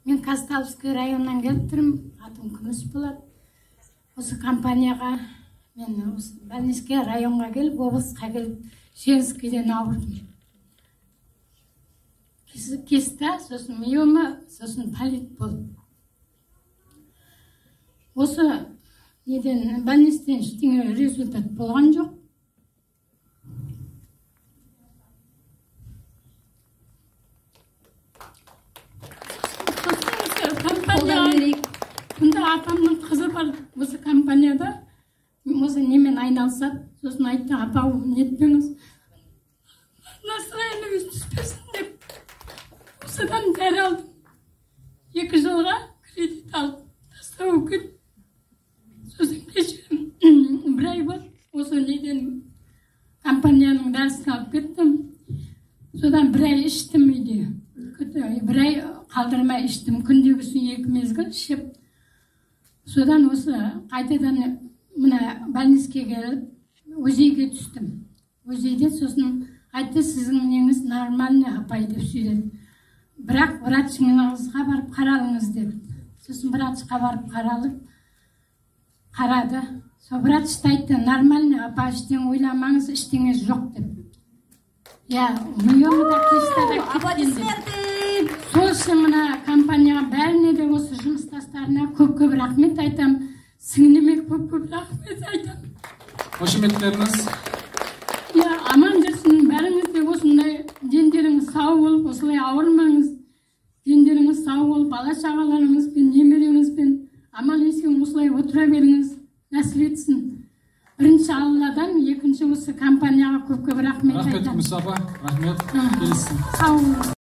Мен Казталовский районынан келіп тұрмын, атым Күміс болады. Осы компанияға, мен Больницкий районға келіп, облысқа келіп, Женскийден ауырдым. Кеста, сосын миома, сосын полит болды. Осы неден, больництен ештеңе результат болған жоқ. Бұнда апамның қызы бар, осы компанияда, осы немен айналысады. Сосын айтты, апа, нетпеңіз, настроениеңіз түспесін деп. Осыдан дәрі алдым. 2 жылға кредит алып тастау үшін. Сосын кеше 1 ай болды, осы неден компанияның дәрісін алып кеттім. Содан 1 ай іштім үйде. 1 ай қалдырмай іштім, күндегісін 2 мезгіл ішіп. Содан осы қайтадан мына больницке келіп, УЗИге түстім. УЗИде сосын айтты, сіздің неңіз нормальный апай деп сөйледі. Бірақ врачыңызға барып қаралыңыз деп. Сосын врачқа барып қарады. Сол врач айтты, нормальный апа, ештеңе ойламаңыз, ештеңе жоқ деп. Я, миомда кестада Аплодисменты! Сол үшін мына компанияға бәріне де осы жұмыстастарына көп-көп рахмет айтам. Сіңліме көп-көп рахмет айтам. Қошеметтеріңіз. Я, аман жүрсін, бәріңіз де осындай дендеріңіз сау болып, осылай ауырмаңыз. Дендеріңіз сау болып, бала шағаларыңызбен, немереңізбен аман есен осылай отыра беріңіз, нәсіл етсін. Бірінші Алладан, екінші осы компанияға көп-көп рахмет айтам. Рахмет, Күміс апа, рахмет. Келсін. Сау болыңыз.